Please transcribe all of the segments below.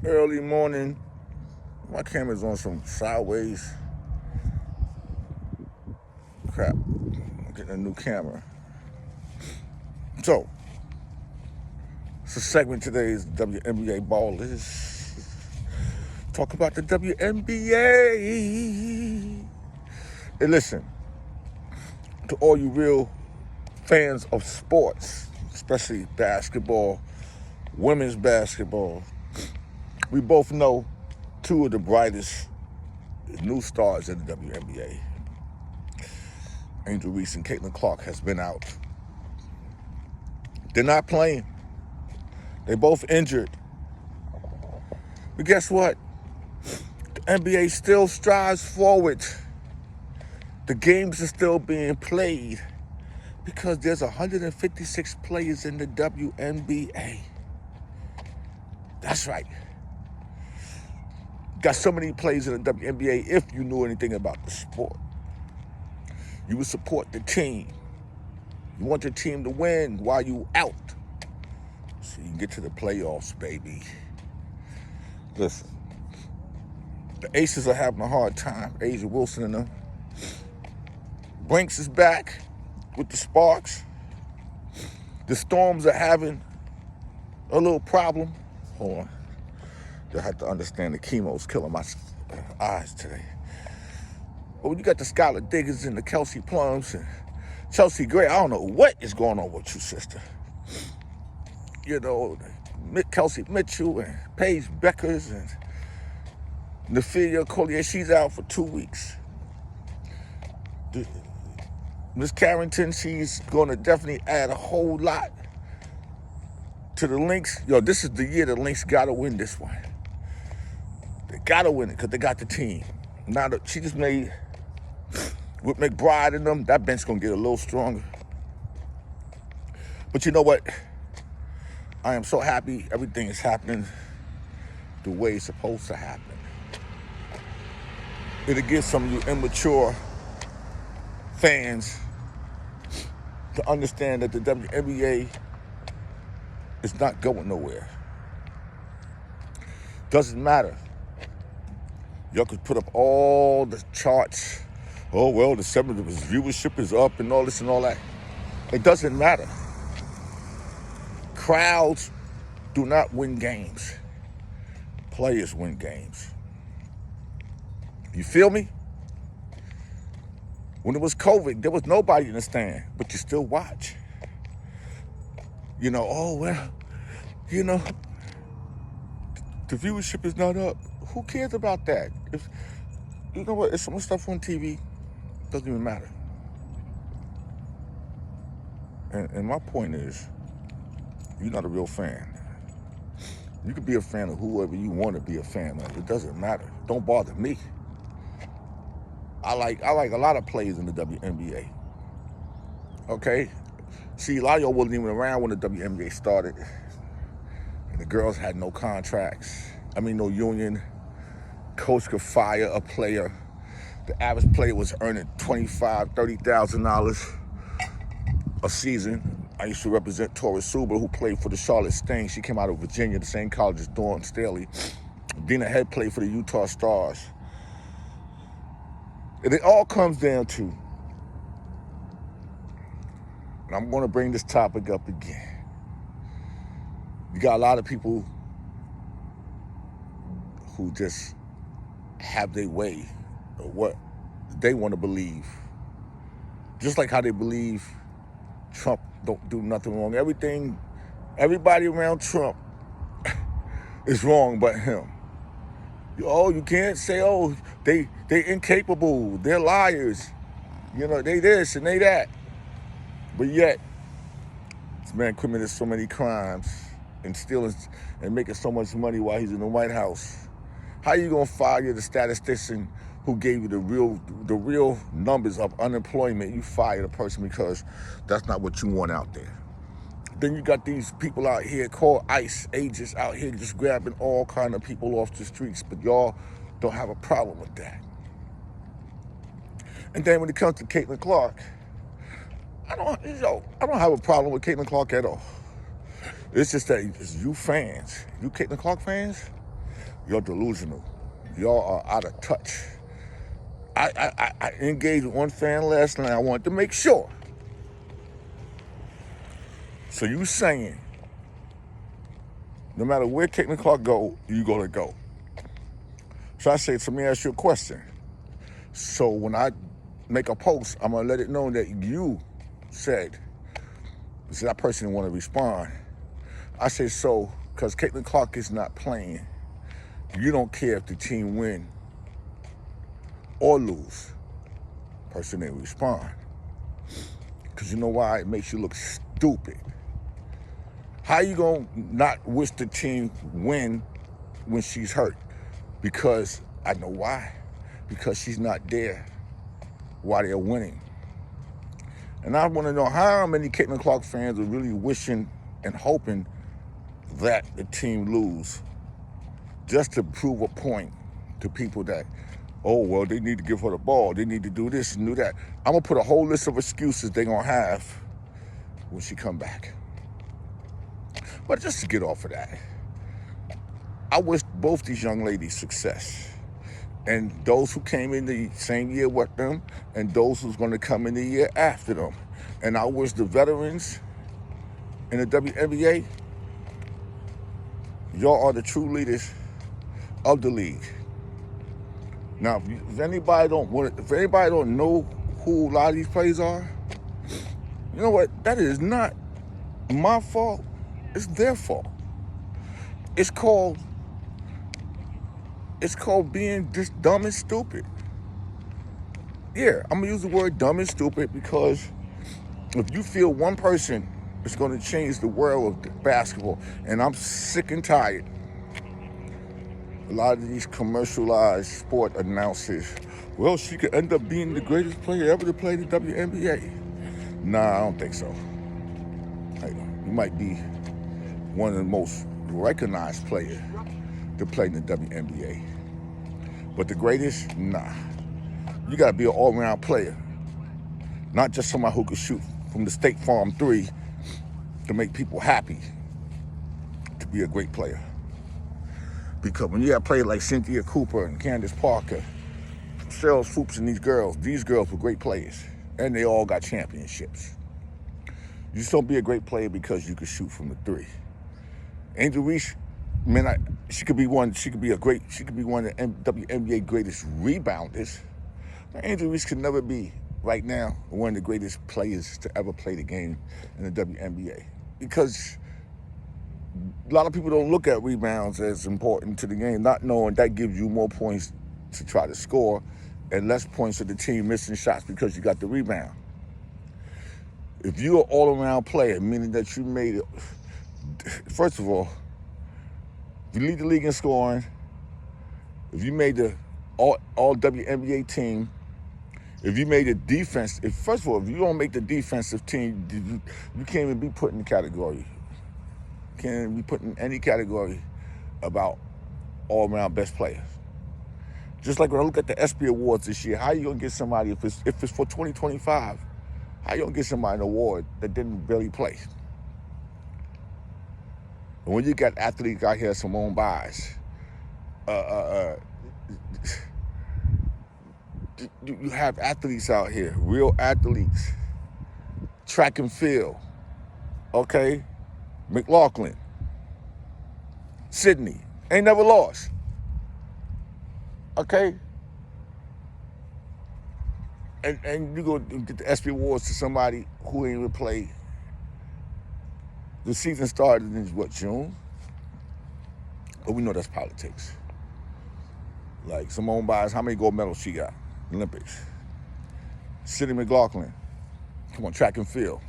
early morning. My camera's on some sideways crap. I'm getting a new camera. So, it's a segment today is WNBA Ballers. Talk about the WNBA. And listen, to all you real fans of sports, especially basketball, women's basketball, we both know two of the brightest new stars in the WNBA. Angel Reese and Clark has been out. They're not playing. They both injured. But guess what? The NBA still strives forward. The games are still being played because there's 156 players in the WNBA. That's right. Got so many players in the WNBA. If you knew anything about the sport, you would support the team. You want your team to win while you out, so you can get to the playoffs, baby. Listen, the Aces are having a hard time. Asia Wilson and them. Brinks is back with the Sparks. The Storms are having a little problem. Hold on. You'll have to understand the chemo's killing my eyes today. But when you got the Skylar Diggins and the Kelsey Plums and Chelsea Gray, I don't know what is going on with you, sister. You know, Kelsey Mitchell and Paige Beckers and Nafia Collier, she's out for 2 weeks. Miss Carrington, she's going to definitely add a whole lot to the Lynx. Yo, this is the year the Lynx got to win this one. They got to win it because they got the team. Now, she just made, with McBride and them, that bench going to get a little stronger. But you know what? I am so happy everything is happening the way it's supposed to happen. It'll give some of you immature fans to understand that the WNBA is not going nowhere. Doesn't matter. Y'all could put up all the charts. Oh, well, the viewership is up and all this and all that. It doesn't matter. Crowds do not win games. Players win games. You feel me? When it was COVID, there was nobody in the stand, but you still watch. You know, oh, well, you know, the viewership is not up. Who cares about that? If you know what, if some stuff on TV doesn't even matter. And my point is, you're not a real fan. You could be a fan of whoever you want to be a fan of. It doesn't matter. Don't bother me. I like a lot of players in the WNBA. Okay? See, a lot of y'all wasn't even around when the WNBA started. And the girls had no contracts. No union. Coach could fire a player. The average player was earning $25,000, $30,000 a season. I used to represent Tori Suber, who played for the Charlotte Sting. She came out of Virginia, the same college as Dawn Staley. Dina Head played for the Utah Stars. And it all comes down to, and I'm going to bring this topic up again. You got a lot of people who just have their way of what they want to believe. Just like how they believe Trump don't do nothing wrong. Everybody around Trump is wrong but him. Oh, you can't say, oh, they incapable, they're liars. You know, they this and they that. But yet, this man committed so many crimes and stealing and making so much money while he's in the White House. How you gonna fire the statistician who gave you the real numbers of unemployment? You fire the person because that's not what you want out there. Then you got these people out here called ICE agents out here just grabbing all kind of people off the streets, but y'all don't have a problem with that. And then when it comes to Caitlin Clark, I don't have a problem with Caitlin Clark at all. It's just that it's you fans, you Caitlin Clark fans, You're delusional. Y'all are out of touch. I engaged with one fan last night. I wanted to make sure. So you saying, no matter where Caitlin Clark go, you gonna go. So I said, so let me ask you a question. So when I make a post, I'm gonna let it know that you said that person didn't want to respond. I say, so, because Caitlin Clark is not playing, you don't care if the team win or lose. Person didn't respond. Because you know why? It makes you look stupid. How you gonna not wish the team win when she's hurt? Because I know why. Because she's not there while they're winning. And I want to know how many Caitlin Clark fans are really wishing and hoping that the team lose just to prove a point to people that, oh, well, they need to give her the ball. They need to do this and do that. I'm going to put a whole list of excuses they're going to have when she come back. But just to get off of that, I wish both these young ladies success. And those who came in the same year with them and those who's going to come in the year after them. And I wish the veterans in the WNBA, y'all are the true leaders of the league. Now, if anybody don't know who a lot of these players are, you know what? That is not my fault. It's their fault. It's called being just dumb and stupid. Yeah, I'm gonna use the word dumb and stupid because if you feel one person is gonna change the world of basketball, and I'm sick and tired. A lot of these commercialized sport announcers, well, she could end up being the greatest player ever to play the WNBA. Nah, I don't think so. You might be one of the most recognized players to play in the WNBA. But the greatest, nah. You gotta be an all-around player. Not just somebody who could shoot from the State Farm 3 to make people happy to be a great player. Because when you have players like Cynthia Cooper and Candace Parker, Cheryl Fuchs and these girls were great players. And they all got championships. You just don't be a great player because you can shoot from the 3. Angel Reese, man, she could be one of the WNBA greatest rebounders. Angel Reese could never be, right now, one of the greatest players to ever play the game in the WNBA. Because a lot of people don't look at rebounds as important to the game, not knowing that gives you more points to try to score and less points to the team missing shots because you got the rebound. If you're an all-around player, meaning that you made it, first of all, if you lead the league in scoring, if you made the all WNBA team, if you made the defense, first of all, if you don't make the defensive team, you can't even be put in the category. Can't even be put in any category about all-around best players. Just like when I look at the ESPY Awards this year, how you gonna get somebody, if it's for 2025, how you gonna get somebody an award that didn't barely play? And when you got athletes out here, Simone Biles, you have athletes out here, real athletes, track and field, okay? McLaughlin, Sydney, ain't never lost, okay? And you go get the ESPY Awards to somebody who ain't even played. The season started in, June? But we know that's politics. Like Simone Biles, how many gold medals she got? Olympics. Sydney McLaughlin, come on, track and field.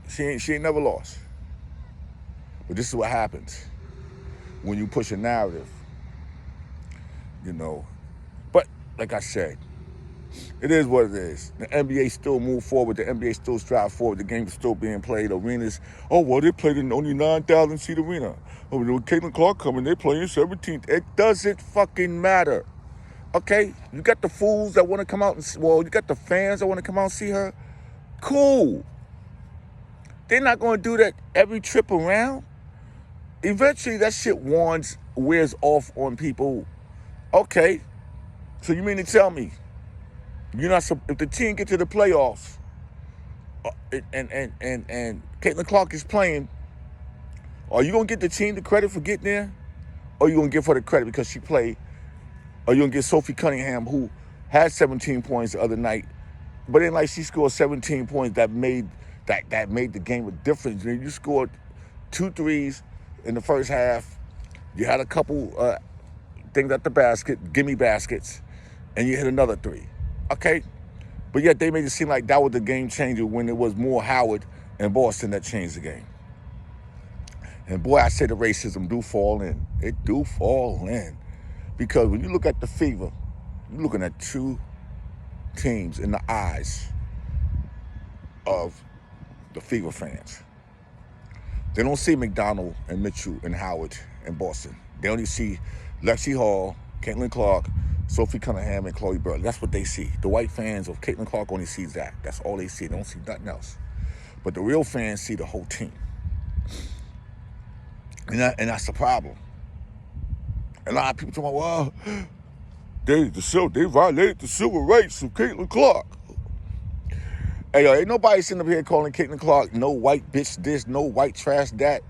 She ain't never lost. But this is what happens when you push a narrative, you know. But like I said, it is what it is. The NBA still move forward. The NBA still strive forward. The game is still being played. Arenas, oh, well, they played in only 9,000-seat arena. Oh, when Caitlin Clark coming, they playing 17th. It doesn't fucking matter. Okay? You got the fools that want to come out you got the fans that want to come out and see her. Cool. They're not going to do that every trip around. Eventually, that shit warns wears off on people. Okay, so you mean to tell me you're not if the team get to the playoffs and Caitlin Clark is playing, are you gonna get the team the credit for getting there, or are you gonna give her the credit because she played? Or you gonna get Sophie Cunningham, who had 17 points the other night, but then like she scored 17 points that made the game a difference. You scored 2 threes in the first half. You had a couple things at the basket, gimme baskets, and you hit another 3. Okay, but yet they made it seem like that was the game changer when it was more Howard and Boston that changed the game. And boy, I say the racism do fall in. It do fall in. Because when you look at the Fever, you're looking at 2 teams in the eyes of the Fever fans. They don't see McDonald and Mitchell and Howard and Boston. They only see Lexi Hall, Caitlin Clark, Sophie Cunningham, and Chloe Burley. That's what they see. The white fans of Caitlin Clark only see that. That's all they see. They don't see nothing else. But the real fans see the whole team. And that's the problem. And a lot of people talking about, well, they violated the civil rights of Caitlin Clark. Hey, ain't nobody sitting up here calling Caitlin Clark no white bitch this, no white trash that.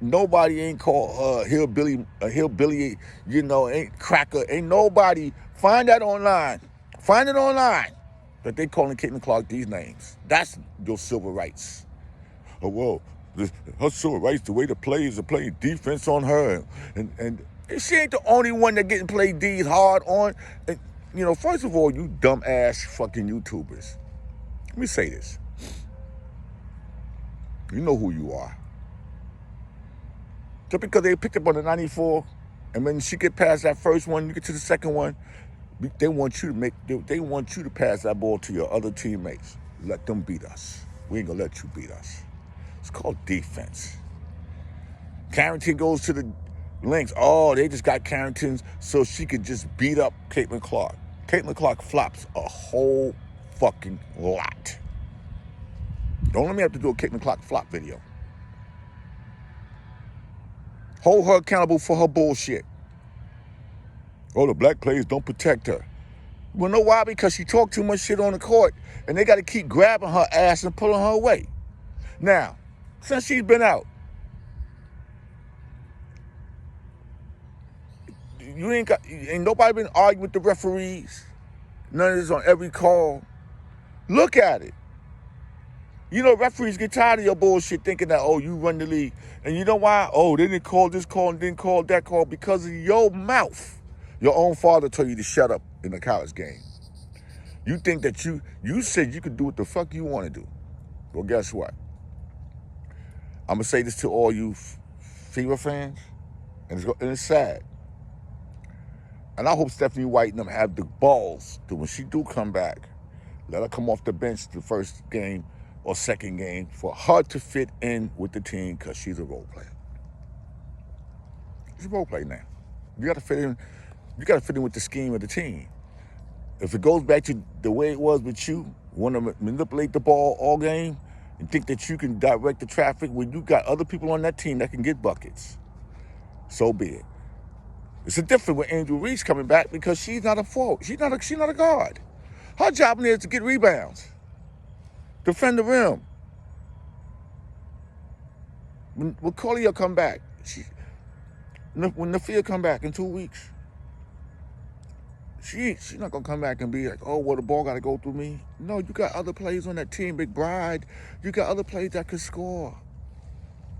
Nobody ain't called hillbilly, ain't cracker. Ain't nobody. Find that online. Find it online that they calling Caitlin Clark these names. That's your civil rights. Oh, well, her civil rights, the way the players are playing defense on her. And she ain't the only one that getting played D's hard on. And, first of all, you dumb-ass fucking YouTubers. Let me say this. You know who you are. Just because they picked up on the 94, and when she get past that first one, you get to the second one, they want you to pass that ball to your other teammates. Let them beat us. We ain't gonna let you beat us. It's called defense. Carrington goes to the links. Oh, they just got Carrington so she could just beat up Caitlin Clark. Caitlin Clark flops a whole fucking lot. Don't let me have to do a Caitlin Clark flop video. Hold her accountable for her bullshit. Oh, the black players don't protect her. Well, know why? Because she talked too much shit on the court, and they got to keep grabbing her ass and pulling her away. Now, since she's been out, ain't nobody been arguing with the referees. None of this on every call. Look at it. Referees get tired of your bullshit thinking that, oh, you run the league. And you know why? Oh, they didn't call this call and didn't call that call because of your mouth. Your own father told you to shut up in the college game. You think that you said you could do what the fuck you want to do. Well, guess what? I'm going to say this to all you Fever fans, and it's sad. And I hope Stephanie White and them have the balls to, when she do come back, let her come off the bench the first game or second game for her to fit in with the team because she's a role player. She's a role player now. You got to fit in. You got to fit in with the scheme of the team. If it goes back to the way it was with you, want to manipulate the ball all game and think that you can direct the traffic when you got other people on that team that can get buckets, so be it. It's a different with Angel Reese coming back because she's not a forward. She's not a guard. Her job is to get rebounds, defend the rim. When Collier come back, when Nafia come back in 2 weeks, she's not gonna come back and be like, oh, well, the ball gotta go through me. No, you got other players on that team, McBride. You got other players that can score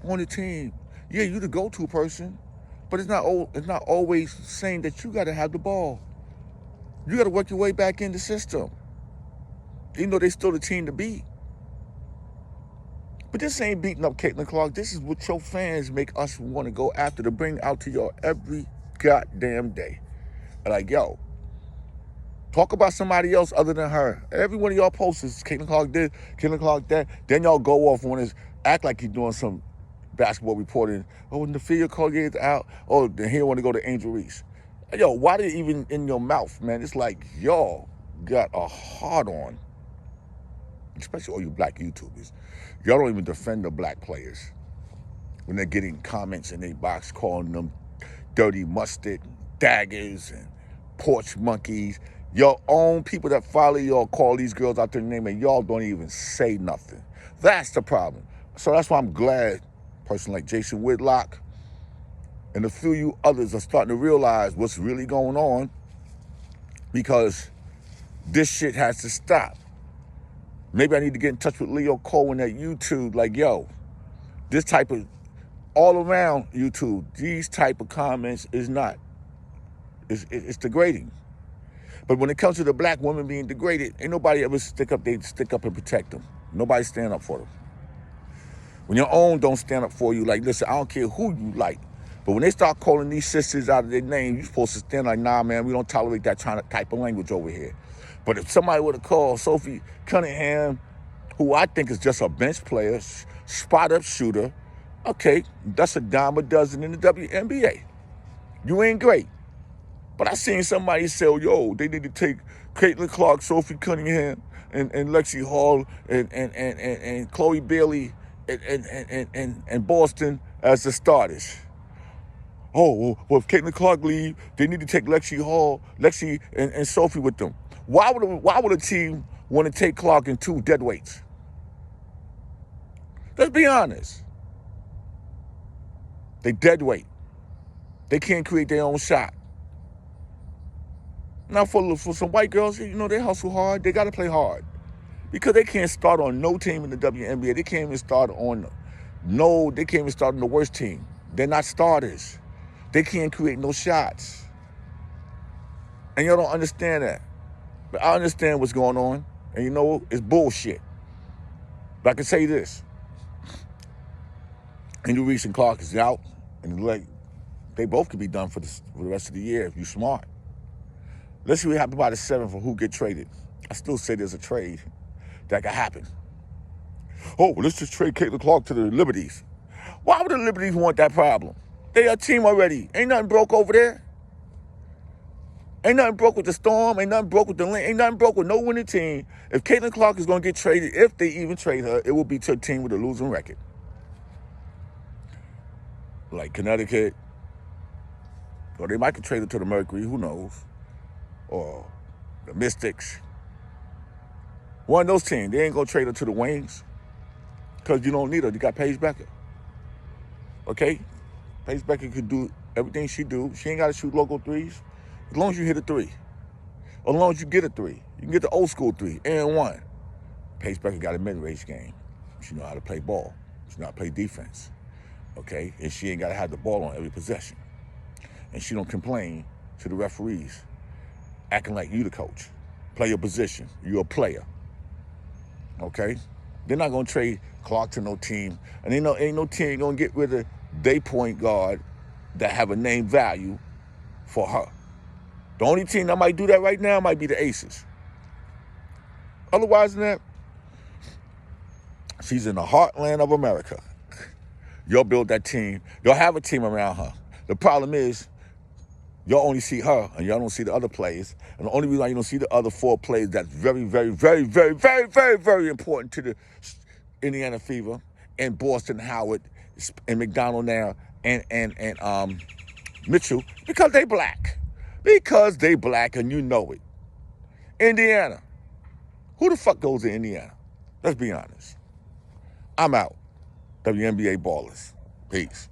on the team. Yeah, you the go-to person, but it's not always saying that you gotta have the ball. You gotta work your way back in the system, even though they still the team to beat. But this ain't beating up Caitlin Clark. This is what your fans make us want to go after, to bring out to y'all every goddamn day. Like, yo, talk about somebody else other than her. Every one of y'all posts is Caitlin Clark this, Caitlin Clark that. Then y'all go off on this, act like you're doing some basketball reporting. Oh, Nafia Collier's out. Oh, then he don't want to go to Angel Reese. Yo, why did it even in your mouth, man? It's like y'all got a hard on, especially all you black YouTubers. Y'all don't even defend the black players when they're getting comments in their box calling them dirty mustard, daggers, and porch monkeys. Your own people that follow y'all call these girls out their name and y'all don't even say nothing. That's the problem. So that's why I'm glad a person like Jason Whitlock and a few of you others are starting to realize what's really going on, because this shit has to stop. Maybe I need to get in touch with Leo Cohen at YouTube, like, yo, this type of, all around YouTube, these type of comments is not, it's degrading. But when it comes to the black woman being degraded, ain't nobody ever stick up and protect them. Nobody stand up for them. When your own don't stand up for you, like, listen, I don't care who you like, but when they start calling these sisters out of their name, you're supposed to stand like, nah, man, we don't tolerate that type of language over here. But if somebody would have called Sophie Cunningham, who I think is just a bench player, spot-up shooter, okay, that's a dime a dozen in the WNBA. You ain't great. But I seen somebody say, yo, they need to take Caitlin Clark, Sophie Cunningham, and Lexi Hall, and Chloe Bailey, and Boston as the starters. Oh, well, if Caitlin Clark leave, they need to take Lexi and Sophie with them. Why would a team want to take Clark and two dead weights? Let's be honest. They dead weight. They can't create their own shot. Now, for some white girls, you know, they hustle hard. They got to play hard because they can't start on no team in the WNBA. They can't even start on they can't even start on the worst team. They're not starters. They can't create no shots. And y'all don't understand that. But I understand what's going on. And you know, it's bullshit. But I can say this. And Reese and Clark is out. And like, they both could be done for the rest of the year if you're smart. Let's see what happens by the 7th for who get traded. I still say there's a trade that could happen. Oh, let's just trade Caitlin Clark to the Liberties. Why would the Liberties want that problem? They a team already. Ain't nothing broke over there. Ain't nothing broke with the Storm. Ain't nothing broke with the Lynx. Ain't nothing broke with no winning team. If Caitlin Clark is going to get traded, if they even trade her, it will be to a team with a losing record. Like Connecticut. Or they might get traded to the Mercury, who knows? Or the Mystics. One of those teams, they ain't going to trade her to the Wings because you don't need her. You got Paige Becker. Okay? Paige Becker could do everything she do. She ain't got to shoot local threes. As long as you hit a three. As long as you get a three. You can get the old school three and one. Paige Becker got a mid-range game. She know how to play ball. She know how to play defense. Okay? And she ain't got to have the ball on every possession. And she don't complain to the referees acting like you the coach. Play your position. You're a player. Okay? They're not going to trade Clark to no team. And ain't no team going to get rid of their point guard that have a name value for her. The only team that might do that right now might be the Aces. Otherwise than that, she's in the heartland of America. Y'all build that team. Y'all have a team around her. The problem is, y'all only see her and y'all don't see the other players. And the only reason why you don't see the other four players that's very, very, very, very, very, very, very important to the Indiana Fever and Boston Howard and McDonald now and Mitchell, because they black. Because they black and you know it. Indiana. Who the fuck goes to Indiana? Let's be honest. I'm out. WNBA ballers. Peace.